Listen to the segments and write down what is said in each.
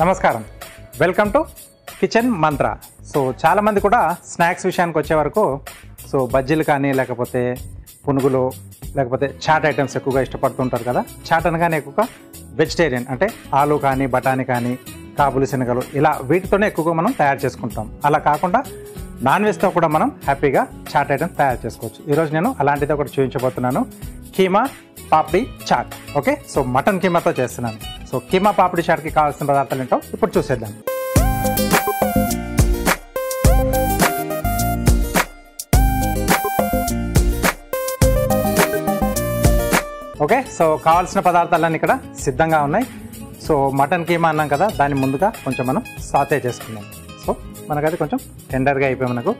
నమస్కారం, welcome to kitchen Mantra. So చాలామంది కూడా స్నాక్స్ విషయానికి వచ్చే వరకు బజ్జీలు కానీ లేకపోతే పునుగులు లేకపోతే చాట్ ఐటమ్స్ ఎక్కువగా ఇష్టపడుతుంటారు కదా. చాట్ అనగానే ఎక్కువగా వెజిటేరియన్ అంటే ఆలు కానీ బఠానీ కానీ కాబులి శనగలు ఇలా వీటితోనే ఎక్కువగా మనం తయారు చేసుకుంటాం. అలా కాకుండా నాన్ వెజ్తో కూడా మనం హ్యాపీగా చాట్ ఐటమ్స్ తయారు చేసుకోవచ్చు. ఈరోజు నేను అలాంటిది ఒకటి చూపించబోతున్నాను, కీమా పాపిడి చాట్. ఓకే, సో మటన్ కీమాతో చేస్తున్నాను. సో కీమా పాపిడి చాట్కి కావాల్సిన పదార్థాలు ఏంటో ఇప్పుడు చూసేద్దాం. ఓకే, సో కావాల్సిన పదార్థాలన్నీ ఇక్కడ సిద్ధంగా ఉన్నాయి. సో మటన్ కీమా అన్నాం కదా, దాన్ని ముందుగా కొంచెం మనం సాతే చేసుకుందాం. సో మనకది కొంచెం టెండర్గా అయిపోయి మనకు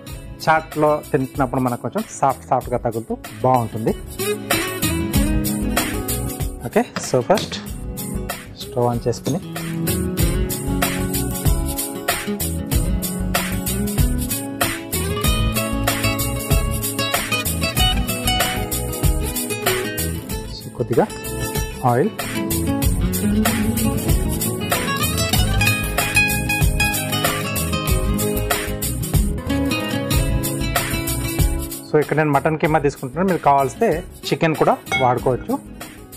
చాట్లో తింటున్నప్పుడు మనకు కొంచెం సాఫ్ట్గా తగులుతూ బాగుంటుంది. Okay, so first stove on చేసుకుని కొద్దిగా ఆయిల్, సో ఇక్కడ నేను మటన్ కీమా తీసుకుంటున్నాను, మీరు కావాల్సితే చికెన్ కూడా వాడుకోవచ్చు.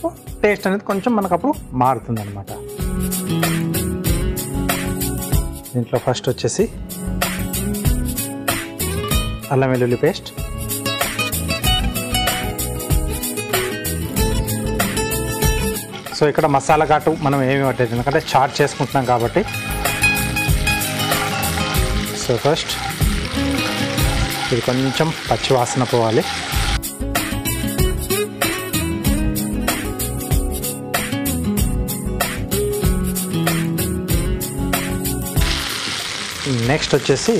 సో టేస్ట్ అనేది కొంచెం మనకు అప్పుడు మారుతుంది అనమాట. దీంట్లో ఫస్ట్ వచ్చేసి అల్లం వెల్లుల్లి పేస్ట్, సో ఇక్కడ మసాలా ఘాటు మనం ఏమి పట్టేది ఎందుకంటే చాట్ చేసుకుంటున్నాం కాబట్టి. సో ఫస్ట్ ఇది కొంచెం పచ్చి వాసన పోవాలి. నెక్స్ట్ వచ్చేసి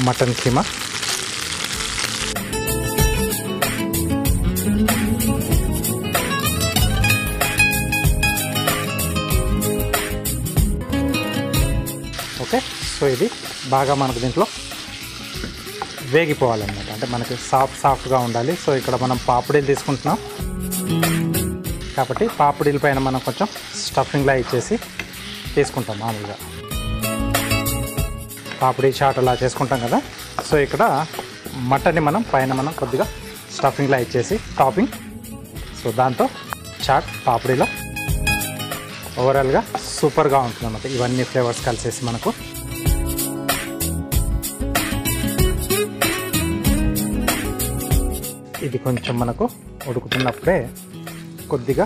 మటన్ కీమా, ఓకే. సో ఇది బాగా మనకు దీంట్లో వేగిపోవాలన్నమాట, అంటే మనకి సాఫ్ట్గా ఉండాలి. సో ఇక్కడ మనం పాపిడీలు తీసుకుంటున్నాం కాబట్టి పాపిడీల పైన మనం కొంచెం స్టఫింగ్లా ఇచ్చేసి తీసుకుంటాం. మామూలుగా పాపిడీ చాట్ అలా చేసుకుంటాం కదా. సో ఇక్కడ మటన్ని మనం కొద్దిగా స్టఫింగ్లా ఇచ్చేసి టాపింగ్, సో దాంతో చాట్ పాపిడీలో ఓవరాల్గా సూపర్గా ఉంటుంది అన్నమాట. ఇవన్నీ ఫ్లేవర్స్ కలిసేసి మనకు ఇది కొంచెం మనకు ఉడుకుతున్నప్పుడే కొద్దిగా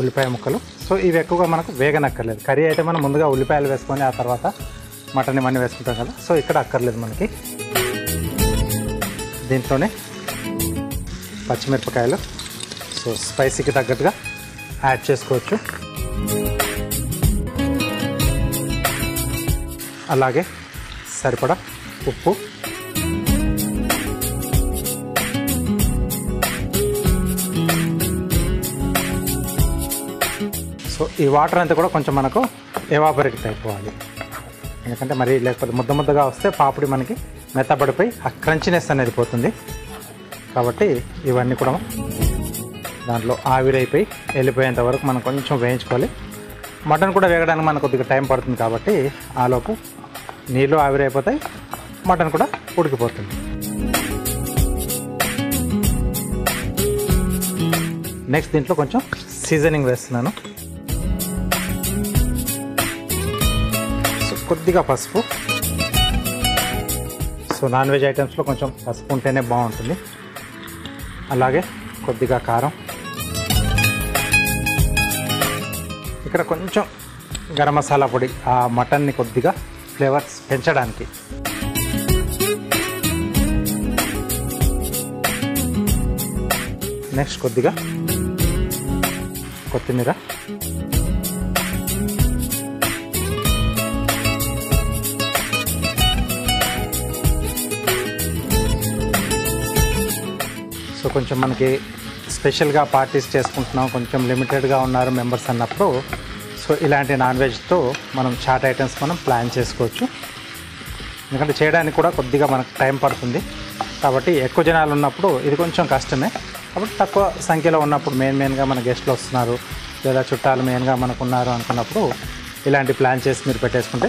ఉల్లిపాయ ముక్కలు. సో ఇవి ఎక్కువగా మనకు వేగనక్కర్లేదు. కర్రీ అయితే మనం ముందుగా ఉల్లిపాయలు వేసుకొని ఆ తర్వాత మటన్ ఇవన్నీ వేసుకుంటాం కదా. సో ఇక్కడ అక్కర్లేదు మనకి. దీంట్లోనే పచ్చిమిరపకాయలు, సో స్పైసీకి తగ్గట్టుగా యాడ్ చేసుకోవచ్చు. అలాగే సరిపడా ఉప్పు, సో ఈ వాటర్ అంతా కూడా కొంచెం మనకు ఎవాపరేట్ అయిపోవాలి. ఎందుకంటే మరి లేకపోతే ముద్దగా వస్తే పాపిడి మనకి మెత్తబడిపోయి ఆ క్రంచినెస్ అనేది పోతుంది. కాబట్టి ఇవన్నీ కూడా దాంట్లో ఆవిరైపోయి వెళ్ళిపోయేంత వరకు మనం కొంచెం వేయించుకోవాలి. మటన్ కూడా వేగడానికి మనకు కొద్దిగా టైం పడుతుంది కాబట్టి ఆలోపు నీళ్ళు ఆవిరైపోతాయి, మటన్ కూడా ఉడికిపోతుంది. నెక్స్ట్ దీంట్లో కొంచెం సీజనింగ్ వేస్తున్నాను. సో కొద్దిగా పసుపు, సో నాన్ వెజ్ ఐటమ్స్లో కొంచెం పసుపు ఉంటేనే బాగుంటుంది. అలాగే కొద్దిగా కారం, ఇక్కడ కొంచెం గరం మసాలా పొడి, ఆ మటన్ని కొద్దిగా ఫ్లేవర్స్ పెంచడానికి. నెక్స్ట్ కొద్దిగా కొత్తిమీర, సో కొంచెం మనకి స్పెషల్గా పార్టీస్ చేసుకుంటున్నాం, కొంచెం లిమిటెడ్గా ఉన్నారు మెంబర్స్ అన్నప్పుడు, సో ఇలాంటి నాన్ వెజ్తో మనం చాట్ ఐటమ్స్ మనం ప్లాన్ చేసుకోవచ్చు. ఎందుకంటే చేయడానికి కూడా కొద్దిగా మనకు టైం పడుతుంది కాబట్టి ఎక్కువ జనాలు ఉన్నప్పుడు ఇది కొంచెం కష్టమే. కాబట్టి తక్కువ సంఖ్యలో ఉన్నప్పుడు మెయిన్గా మన గెస్ట్లు వస్తున్నారు లేదా చుట్టాలు మెయిన్గా మనకు ఉన్నారు అనుకున్నప్పుడు ఇలాంటి ప్లాన్ చేసి మీరు పెట్టేసుకుంటే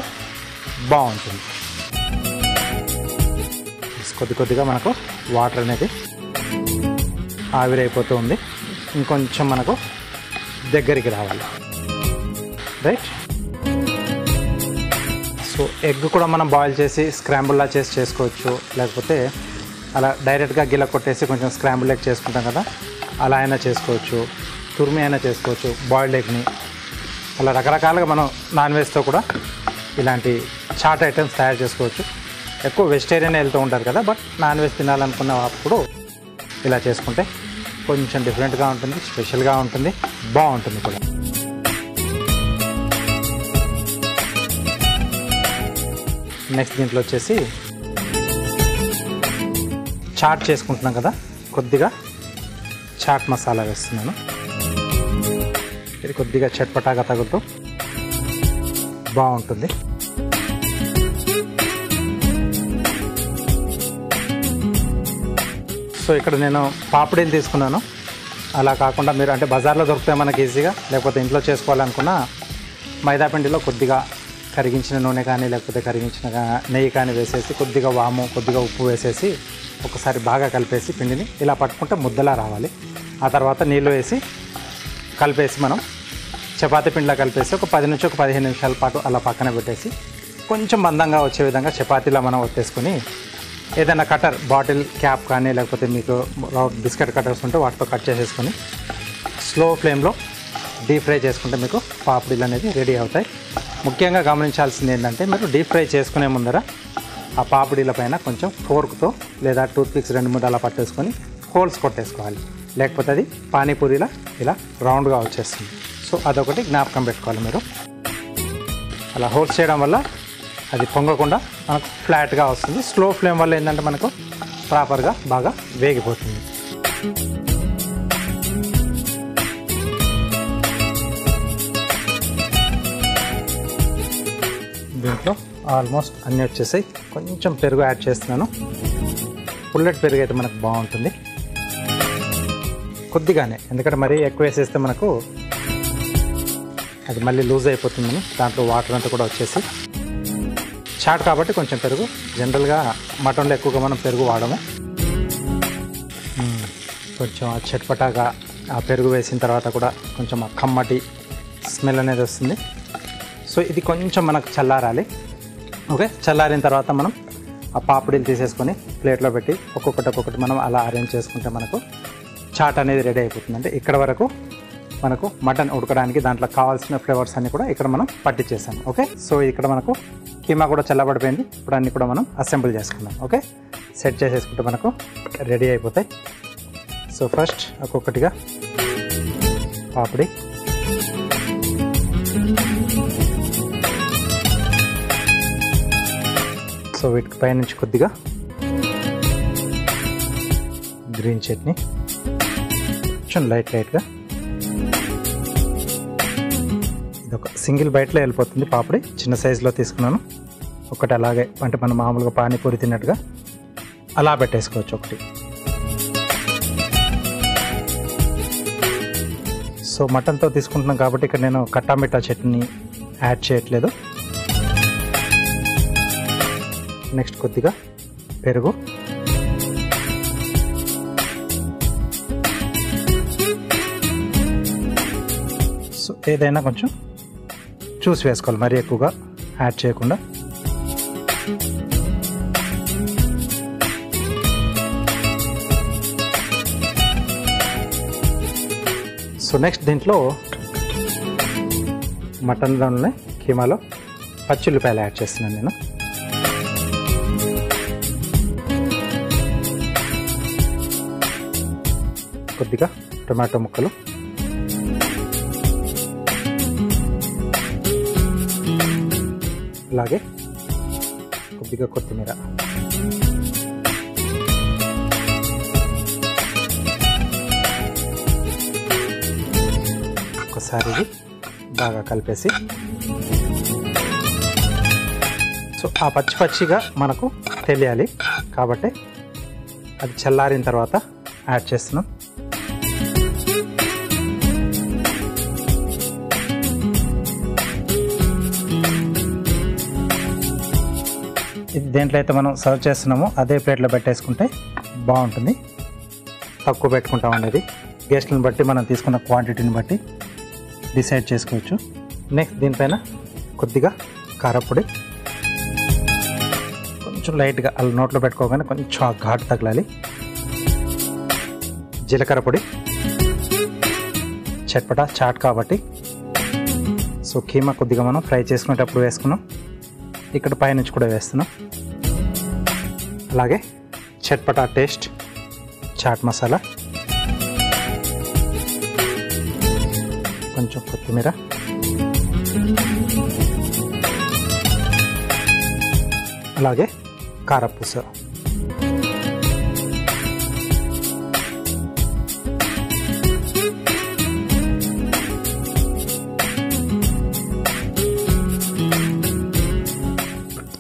బాగుంటుంది. కొద్దిగా మనకు వాటర్ అనేది ఆవిరైపోతూ ఉంది, ఇంకొంచెం మనకు దగ్గరికి రావాలి, రైట్. సో ఎగ్ కూడా మనం బాయిల్ చేసి స్క్రాంబుల్లా చేసి చేసుకోవచ్చు, లేకపోతే అలా డైరెక్ట్గా గిల్ల కొట్టేసి కొంచెం స్క్రాంబుల్ ఎగ్ చేసుకుంటాం కదా, అలా అయినా చేసుకోవచ్చు, తురిమి అయినా చేసుకోవచ్చు బాయిల్డ్ ఎగ్ని. అలా రకరకాలుగా మనం నాన్ వెజ్తో కూడా ఇలాంటి చాట్ ఐటమ్స్ తయారు చేసుకోవచ్చు. ఎక్కువ వెజిటేరియన్ వెళ్తూ ఉంటారు కదా, బట్ నాన్ వెజ్ తినాలనుకున్నప్పుడు ఇలా చేసుకుంటే కొంచెం డిఫరెంట్గా ఉంటుంది, స్పెషల్గా ఉంటుంది, బాగుంటుంది కూడా. నెక్స్ట్ దీంట్లో వచ్చేసి చాట్ చేసుకుంటున్నాం కదా, కొద్దిగా చాట్ మసాలా వేస్తున్నాను. ఇది కొద్దిగా చట్పటాగా తగులుతూ బాగుంటుంది. సో ఇక్కడ నేను పాపడీలు తీసుకున్నాను. అలా కాకుండా మీరు అంటే బజార్లో దొరుకుతాయి మనకి ఈజీగా, లేకపోతే ఇంట్లో చేసుకోవాలనుకున్న మైదాపిండిలో కొద్దిగా కరిగించిన నూనె కానీ లేకపోతే కరిగించిన నెయ్యి కానీ వేసేసి కొద్దిగా వాము కొద్దిగా ఉప్పు వేసేసి ఒకసారి బాగా కలిపేసి పిండిని ఇలా పట్టుకుంటే ముద్దలా రావాలి. ఆ తర్వాత నీళ్ళు వేసి కలిపేసి మనం చపాతీ పిండిలా కలిపేసి ఒక 10 నుంచి 15 నిమిషాల పాటు అలా పక్కన పెట్టేసి కొంచెం మందంగా వచ్చే విధంగా చపాతీలా మనం ఒత్తేసుకొని ఏదైనా కటర్ బాటిల్ క్యాప్ కానీ లేకపోతే మీకు బిస్కెట్ కటర్స్ ఉంటే వాటితో కట్ చేసేసుకొని స్లో ఫ్లేమ్లో డీప్ ఫ్రై చేసుకుంటే మీకు పాపడీలు అనేది రెడీ అవుతాయి. ముఖ్యంగా గమనించాల్సింది ఏంటంటే మీరు డీప్ ఫ్రై చేసుకునే ముందర ఆ పాపడీల పైన కొంచెం ఫోర్క్తో లేదా టూత్పిక్స్ 2-3 అలా పట్టేసుకొని హోల్స్ కొట్టేసుకోవాలి, లేకపోతే అది పానీపూరిలా ఇలా రౌండ్గా వచ్చేస్తుంది. సో అదొకటి జ్ఞాపకం పెట్టుకోవాలి మీరు. అలా హోల్స్ చేయడం వల్ల అది పొంగకుండా మనకు ఫ్లాట్గా వస్తుంది. స్లో ఫ్లేమ్ వల్ల ఏంటంటే మనకు ప్రాపర్గా బాగా వేగిపోతుంది. దీంట్లో ఆల్మోస్ట్ అన్నీ వచ్చేసాయి. కొంచెం పెరుగు యాడ్ చేస్తున్నాను. పుల్లటి పెరుగు అయితే మనకు బాగుంటుంది కొద్దిగానే, ఎందుకంటే మరీ ఎక్కువ వేసేస్తే మనకు అది మళ్ళీ లూజ్ అయిపోతుందని దాంట్లో వాటర్ అంతా కూడా వచ్చేసి చాట్ కాబట్టి కొంచెం పెరుగు. జనరల్గా మటన్లో ఎక్కువగా మనం పెరుగు వాడము. కొంచెం ఆ చట్పటాగా ఆ పెరుగు వేసిన తర్వాత కూడా కొంచెం ఆ కమ్మటి స్మెల్ అనేది వస్తుంది. సో ఇది కొంచెం మనకు చల్లారాలి. ఓకే, చల్లారిన తర్వాత మనం ఆ పాపడీలు తీసేసుకొని ప్లేట్లో పెట్టి ఒక్కొక్కటి మనం అలా అరేంజ్ చేసుకుంటే మనకు చాట్ అనేది రెడీ అయిపోతుంది. అంటే ఇక్కడ వరకు మనకు మటన్ ఉడకడానికి దాంట్లో కావాల్సిన ఫ్లేవర్స్ అన్నీ కూడా ఇక్కడ మనం పట్టించేసాం. ఓకే, సో ఇక్కడ మనకు కీమా కూడా చల్లబడిపోయింది. ఇప్పుడు అన్నీ కూడా మనం అసెంబుల్ చేసుకుందాం. ఓకే, సెట్ చేసేసుకుంటే మనకు రెడీ అయిపోతాయి. సో ఫస్ట్ ఒక్కొక్కటిగా పాపడి, సో వీటికి పైనుంచి కొద్దిగా గ్రీన్ చట్నీ కొంచెం లైట్గా. ఇది ఒక సింగిల్ బైట్లో వెళ్ళిపోతుంది పాపడి. చిన్న సైజులో తీసుకున్నాను ఒకటి, అలాగే అంటే మనం మామూలుగా పానీపూరి తిన్నట్టుగా అలా పెట్టేసుకోవచ్చు ఒకటి. సో మటన్తో తీసుకుంటున్నాం కాబట్టి ఇక్కడ నేను కట్టా మిఠా చట్నీ యాడ్ చేయట్లేదు. నెక్స్ట్ కొద్దిగా పెరుగు, సో ఏదైనా కొంచెం చూసి వేసుకోవాలి, మరీ ఎక్కువగా యాడ్ చేయకుండా. సో నెక్స్ట్ దీంట్లో మటన్లోనే కీమాలో పచ్చిల్లిపాయలు యాడ్ చేస్తున్నాను నేను. కొద్దిగా టొమాటో ముక్కలు, అలాగే కొద్దిగా కొత్తిమీర, ఒకసారి ఇది బాగా కలిపేసి, సో ఆ పచ్చిగా మనకు తెలియాలి కాబట్టి అది చల్లారిన తర్వాత యాడ్ చేస్తున్నాం. ఇది దేంట్లో అయితే మనం సర్వ్ చేస్తున్నామో అదే ప్లేట్లో పెట్టేసుకుంటే బాగుంటుంది. తక్కువ పెట్టుకుంటాం అనేది గెస్ట్లను బట్టి మనం తీసుకున్న క్వాంటిటీని బట్టి డిసైడ్ చేసుకోవచ్చు. నెక్స్ట్ దీనిపైన కొద్దిగా కారపొడి, కొంచెం లైట్గా అలా నోట్లో పెట్టుకోగానే కొంచెం ఘాటు తగలాలి. జీలకర్ర పొడి, చట్పటా చాట్ కాబట్టి సో కీమా కొద్దిగా మనం ఫ్రై చేసుకునేటప్పుడు వేసుకున్నాం, ఇక్కడ పైనుంచి కూడా వేస్తున్నాం. అలాగే చట్పటా టేస్ట్ చాట్ మసాలా, కొంచెం కొత్తిమీర, అలాగే కారపూస.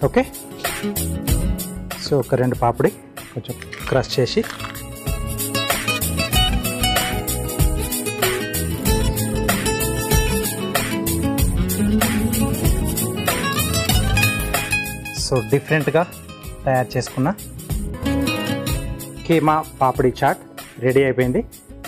ఓకే, సో ఒక 2 పాపిడి కొంచెం క్రష్ చేసి సో డిఫరెంట్గా తయారు చేసుకున్న కీమా పాపిడి చాట్ రెడీ అయిపోయింది.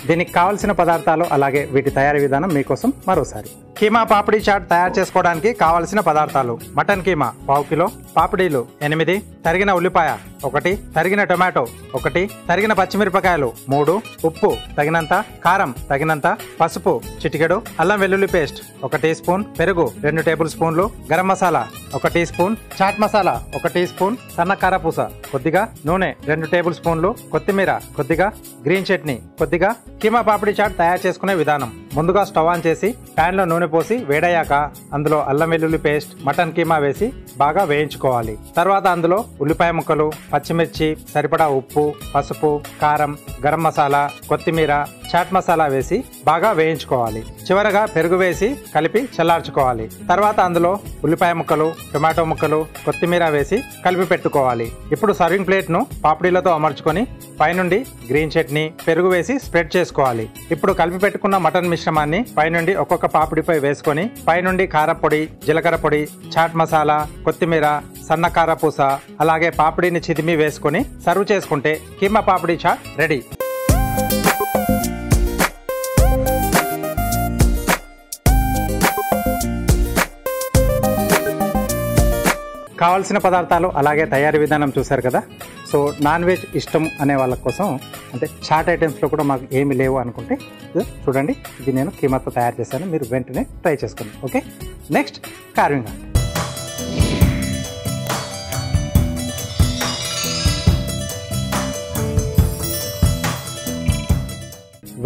దీనికి కావాల్సిన పదార్థాలు అలాగే వీటి తయారీ విధానం మీకోసం మరోసారి. కీమా పాపిడి చాట్ తయారు చేసుకోవడానికి కావలసిన పదార్థాలు: మటన్ కీమా 1/2 కిలో, పాపిడీలు 8, తరిగిన ఉల్లిపాయ 1, తరిగిన టొమాటో 1, తరిగిన పచ్చిమిరపకాయలు 3, ఉప్పు తగినంత, కారం తగినంత, పసుపు చిటికెడు, అల్లం వెల్లుల్లి పేస్ట్ 1 టీ స్పూన్, పెరుగు 2 టేబుల్ స్పూన్లు, garam masala 1 teaspoon, chaat masala 1 teaspoon, సన్న కారపూస కొద్దిగా, నూనె 2 టేబుల్ స్పూన్లు, కొత్తిమీర కొద్దిగా, గ్రీన్ చట్నీ కొద్దిగా. కీమా పాపిడి చాట్ తయారు చేసుకునే విధానం: ముందుగా స్టవ్ ఆన్ చేసి ప్యాన్ లో నూనె పోసి వేడయ్యాక అందులో అల్లం వెల్లుల్లి పేస్ట్, మటన్ కీమా వేసి బాగా వేయించుకోవాలి. తర్వాత అందులో ఉల్లిపాయ ముక్కలు, పచ్చిమిర్చి, సరిపడా ఉప్పు, పసుపు, కారం, గరం మసాలా, కొత్తిమీర, చాట్ మసాలా వేసి బాగా వేయించుకోవాలి. చివరగా పెరుగు వేసి కలిపి చల్లార్చుకోవాలి. తర్వాత అందులో ఉల్లిపాయ ముక్కలు, టొమాటో ముక్కలు, కొత్తిమీర వేసి కలిపి పెట్టుకోవాలి. ఇప్పుడు సర్వింగ్ ప్లేట్ ను పాపిడీలతో అమర్చుకొని పైనుండి గ్రీన్ చట్నీ, పెరుగు వేసి స్ప్రెడ్ చేసుకోవాలి. ఇప్పుడు కలిపి పెట్టుకున్న మటన్ మిశ్రమాన్ని పైనుండి ఒక్కొక్క పాపిడిపై వేసుకొని పైనుండి కారపొడి, జీలకర్ర పొడి, చాట్ మసాలా, కొత్తిమీర, సన్న కారపూస, అలాగే పాపిడిని చిదిమి వేసుకొని సర్వ్ చేసుకుంటే కీమా పాపిడి చాట్ రెడీ. కావాల్సిన పదార్థాలు అలాగే తయారీ విధానం చూశారు కదా. సో నాన్ వెజ్ ఇష్టం అనే వాళ్ళ కోసం, అంటే చాట్ ఐటమ్స్లో కూడా మాకు ఏమి లేవు అనుకుంటే చూడండి, ఇది నేను కీమాతో తయారు చేశాను, మీరు వెంటనే ట్రై చేసుకోండి. Okay, next carving art.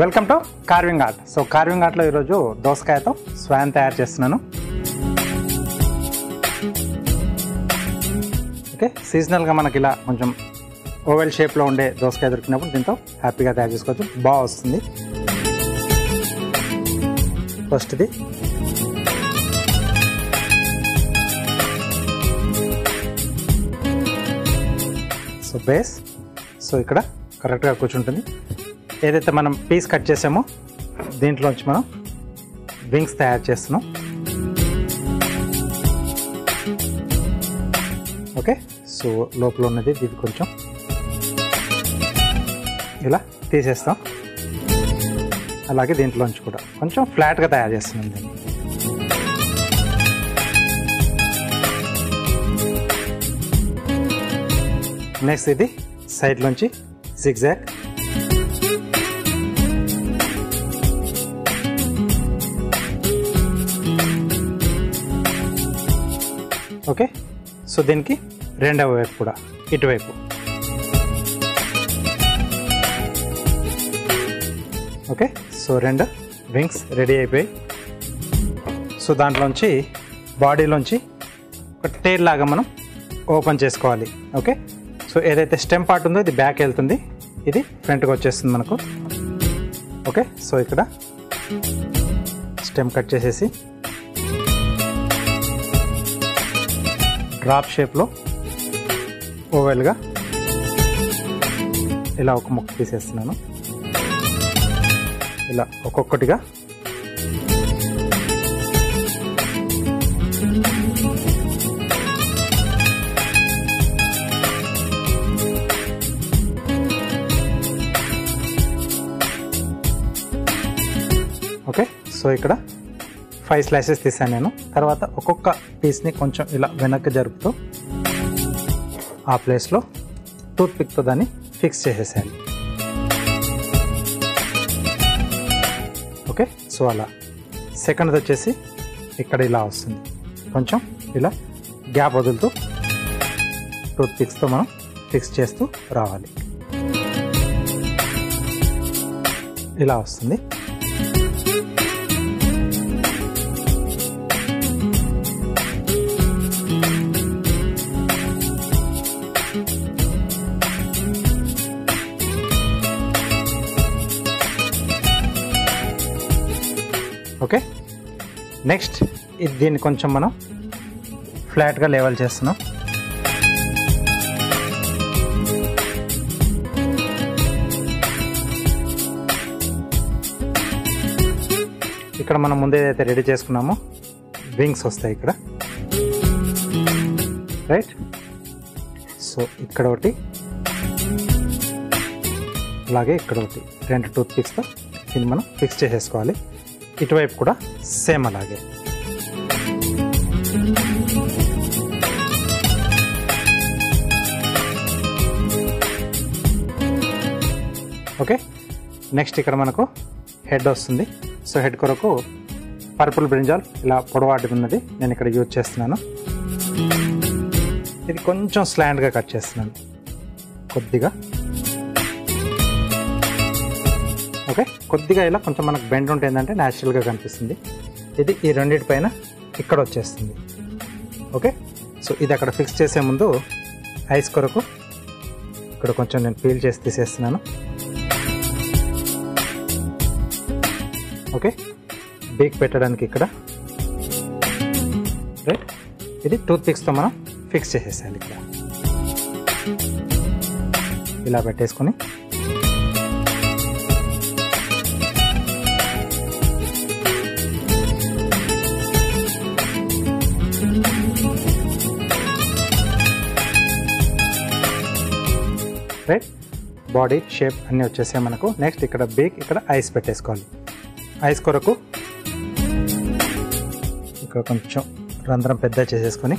Welcome to carving art. So carving ఆర్ట్లో ఈరోజు దోసకాయతో స్వాన్ తయారు చేస్తున్నాను. ఓకే, సీజనల్గా మనకి ఇలా కొంచెం ఓవెల్ షేప్లో ఉండే దోసకాయ దొరికినప్పుడు దీంతో హ్యాపీగా తయారు చేసుకోవచ్చు, బాగా వస్తుంది. ఫస్ట్ది సో బేస్, సో ఇక్కడ కరెక్ట్గా కూర్చుంటుంది. ఏదైతే మనం పీస్ కట్ చేసామో దీంట్లోంచి మనం వింగ్స్ తయారు చేస్తున్నాం. ఓకే, సో లోపల ఉన్నది ఇది కొంచెం ఇలా తీసేస్తాం. అలాగే దీంట్లోంచి కూడా కొంచెం ఫ్లాట్గా తయారు చేస్తున్నాం దీన్ని. నెక్స్ట్ ఇది సైడ్లోంచి జిగ్జాగ్. ఓకే, సో దీనికి రెండవ వైపు కూడా ఇటువైపు. ఓకే, సో 2 వింగ్స్ రెడీ అయిపోయాయి. సో దాంట్లోంచి బాడీలోంచి ఒక టైల్ లాగా మనం ఓపెన్ చేసుకోవాలి. ఓకే, సో ఏదైతే స్టెమ్ పార్ట్ ఉందో ఇది బ్యాక్ వెళ్తుంది, ఇది ఫ్రంట్కి వచ్చేస్తుంది మనకు. ఓకే, సో ఇక్కడ స్టెమ్ కట్ చేసేసి డ్రాప్ షేప్లో ఓవెల్గా ఇలా ఒక ముక్క తీసేస్తున్నాను. ఇలా ఒక్కొక్కటిగా సో ఇక్కడ 5 స్లైసెస్ తీసాను నేను. తర్వాత ఒక్కొక్క పీస్ని కొంచెం ఇలా వెనక్కి జరుపుతూ ఆ ప్లేస్లో టూత్ పిక్తో దాన్ని ఫిక్స్ చేసేసాను. ఓకే, సో అలా. సెకండ్ది వచ్చేసి ఇక్కడ ఇలా వస్తుంది. కొంచెం ఇలా గ్యాప్ వదులుతూ టూత్ పిక్స్తో మనం ఫిక్స్ చేస్తూ రావాలి. ఇలా వస్తుంది. ఓకే, నెక్స్ట్ దీన్ని కొంచెం మనం ఫ్లాట్గా లెవెల్ చేస్తున్నాం. ఇక్కడ మనం ముందే ఏదైతే రెడీ చేసుకున్నామో వింగ్స్ వస్తాయి ఇక్కడ, రైట్. సో ఇక్కడ ఒకటి, అలాగే ఇక్కడ ఒకటి, 2 టూత్ పిక్స్తో దీన్ని మనం ఫిక్స్ చేసేసుకోవాలి. ఇటువైపు కూడా సేమ్ అలాగే. ఓకే, నెక్స్ట్ ఇక్కడ మనకు హెడ్ వస్తుంది. సో హెడ్ కొరకు పర్పుల్ బ్రింజాల్ ఇలా పొడవాటి ఉన్నది నేను ఇక్కడ యూజ్ చేస్తున్నాను. ఇది కొంచెం స్లాండ్గా కట్ చేస్తున్నాను కొద్దిగా. ఓకే, కొద్దిగా ఇలా కొంచెం మనకు బెండ్ ఉంటే ఏంటంటే న్యాచురల్గా కనిపిస్తుంది. ఇది ఈ రెండింటి పైన ఇక్కడ వచ్చేస్తుంది. ఓకే, సో ఇది అక్కడ ఫిక్స్ చేసే ముందు ఐస్ కొరకు ఇక్కడ కొంచెం నేను పీల్ చేసి తీసేస్తున్నాను. ఓకే, బేక్ పెట్టడానికి ఇక్కడ, రైట్. ఇది టూత్ పిక్స్తో మనం ఫిక్స్ చేసేసాలి. ఇక్కడ ఇలా పెట్టేసుకొని రైట్, బాడీ షేప్ అన్నీ వచ్చేసాయి మనకు. నెక్స్ట్ ఇక్కడ బేక్, ఇక్కడ ఐస్ పెట్టేసుకోవాలి. ఐస్ కొరకు ఇక్కడ కొంచెం రంధ్రం పెద్ద చేసేసుకొని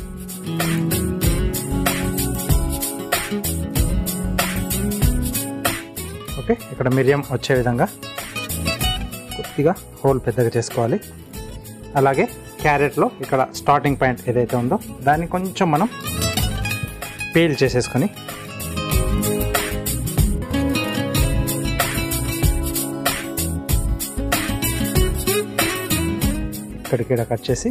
ఓకే, ఇక్కడ మిరియం వచ్చే విధంగా కొద్దిగా హోల్ పెద్దగా చేసుకోవాలి. అలాగే క్యారెట్లో ఇక్కడ స్టార్టింగ్ పాయింట్ ఏదైతే ఉందో దాన్ని కొంచెం మనం పీల్ చేసేసుకొని ఇక్కడికి ఇలా కట్ చేసి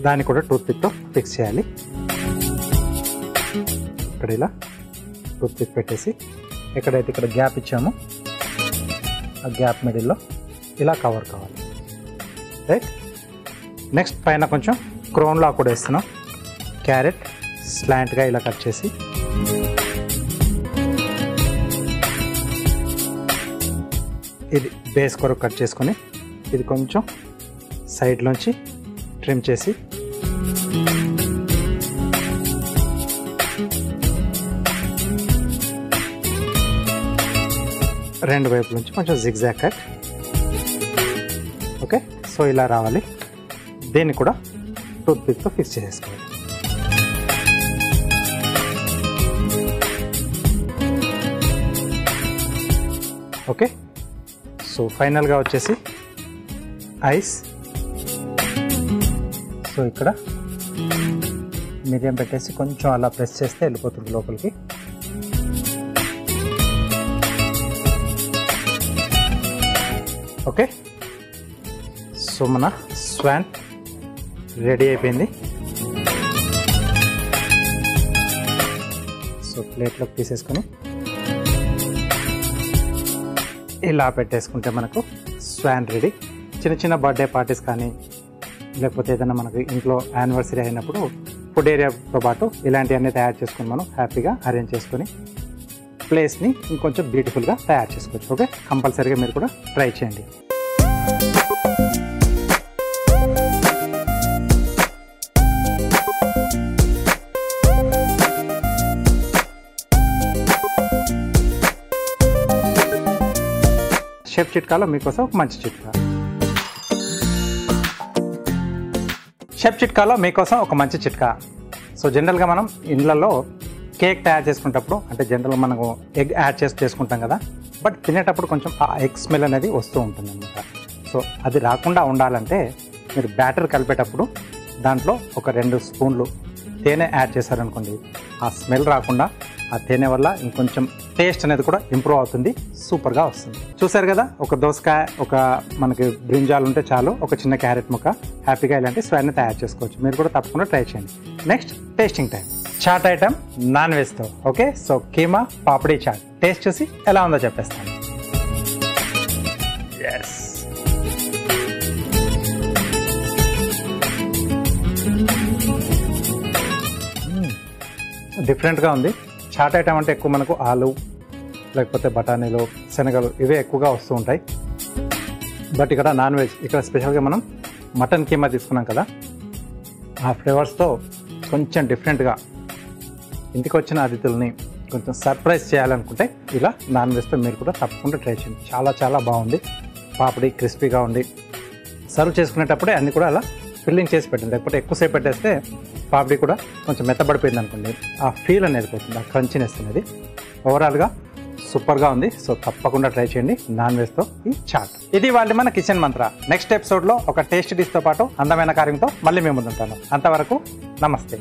దాన్ని కూడా టూత్ పిక్తో ఫిక్స్ చేయాలి. ఇక్కడ ఇలా టూత్ పిక్ పెట్టేసి ఎక్కడైతే ఇక్కడ గ్యాప్ ఇచ్చామో ఆ గ్యాప్ మిడిల్లో ఇలా కవర్ కావాలి, రైట్. నెక్స్ట్ పైన కొంచెం క్రోన్లా కూడా వేస్తున్నాం. క్యారెట్ స్లాంట్గా ఇలా కట్ చేసి ఇది బేస్ కొరకు కట్ చేసుకొని ఇది కొంచెం సైడ్లోంచి ట్రిమ్ చేసి రెండు వైపుల నుంచి కొంచెం జిగ్జాగ్ కట్. ఓకే, సో ఇలా రావాలి. దీన్ని కూడా టూత్ పిక్తో ఫిక్స్ చేసేసుకోవాలి. ఓకే, సో ఫైనల్గా వచ్చేసి ఐస్. సో ఇక్కడ మీడియం పెట్టేసి కొంచెం అలా ప్రెస్ చేస్తే వెళ్ళిపోతుంది లోపలికి. ఓకే, సో మన స్వాన్ రెడీ అయిపోయింది. సో ప్లేట్లోకి తీసేసుకొని ఇలా పెట్టేసుకుంటే మనకు స్వాన్ రెడీ. చిన్న చిన్న బర్త్డే పార్టీస్ కానీ లేకపోతే ఏదైనా మనకు ఇంట్లో యానివర్సరీ అయినప్పుడు ఫుడ్ ఏరియాతో పాటు ఇలాంటివన్నీ తయారు చేసుకుని మనం హ్యాపీగా అరేంజ్ చేసుకొని ప్లేస్ని ఇంకొంచెం బ్యూటిఫుల్గా తయారు చేసుకోవచ్చు. ఓకే, కంపల్సరీగా మీరు కూడా ట్రై చేయండి. షెఫ్ చిట్కాలో మీకోసం ఒక మంచి చిట్కా. షెఫ్ చిట్కాలో మీకోసం ఒక మంచి చిట్కా. సో జనరల్గా మనం ఇండ్లలో కేక్ తయారు చేసుకునేటప్పుడు అంటే జనరల్గా మనకు ఎగ్ యాడ్ చేసి చేసుకుంటాం కదా, బట్ తినేటప్పుడు కొంచెం ఆ ఎగ్ స్మెల్ అనేది వస్తూ ఉంటుంది అన్నమాట. సో అది రాకుండా ఉండాలంటే మీరు బ్యాటర్ కలిపేటప్పుడు దాంట్లో ఒక 2 స్పూన్లు తేనె యాడ్ చేశారనుకోండి, ఆ స్మెల్ రాకుండా ఆ తేనె వల్ల ఇంకొంచెం టేస్ట్ అనేది కూడా ఇంప్రూవ్ అవుతుంది, సూపర్గా వస్తుంది. చూసారు కదా, ఒక దోసకాయ, ఒక మనకి బ్రింజాల్ ఉంటే చాలు, ఒక చిన్న క్యారెట్ ముక్క, హ్యాపీగా ఇలాంటి స్వైన్ని తయారు చేసుకోవచ్చు. మీరు కూడా తప్పకుండా ట్రై చేయండి. Next tasting time. Chaat item non వెజ్తో. Okay, so keema papdi chaat taste చూసి ఎలా ఉందో చెప్పేస్తాను. ఎస్, డిఫరెంట్గా ఉంది. చాట్ ఐటమ్ అంటే ఎక్కువ మనకు ఆలు లేకపోతే బఠానీలు, శనగలు ఇవే ఎక్కువగా వస్తూ ఉంటాయి. బట్ ఇక్కడ నాన్ వెజ్, ఇక్కడ స్పెషల్గా మనం మటన్ కీమా తీసుకున్నాం కదా, ఆ ఫ్లేవర్స్తో కొంచెం డిఫరెంట్గా ఇంటికి వచ్చిన అతిథుల్ని కొంచెం సర్ప్రైజ్ చేయాలనుకుంటే ఇలా నాన్ వెజ్తో మీరు కూడా తప్పకుండా ట్రై చేయండి. చాలా చాలా బాగుంది. పాపడి క్రిస్పీగా ఉంది. సర్వ్ చేసుకునేటప్పుడే అన్నీ కూడా అలా ఫిల్లింగ్ చేసి పెట్టండి, లేకపోతే ఎక్కువసేపు పెట్టేస్తే పాపడి కూడా కొంచెం మెత్తబడిపోయింది అనుకోండి, ఆ ఫీల్ అనేది పోతుంది, ఆ క్రంచినెస్ అనేది. ఓవరాల్గా సూపర్గా ఉంది. సో తప్పకుండా ట్రై చేయండి నాన్ వెజ్తో ఈ చాట్. ఇది వాళ్ళ మన కిచెన్ మంత్ర. నెక్స్ట్ ఎపిసోడ్లో ఒక టేస్ట్ డిష్తో పాటు అందమైన కార్యంతో మళ్ళీ మేము ముందుంటాను. అంతవరకు నమస్తే.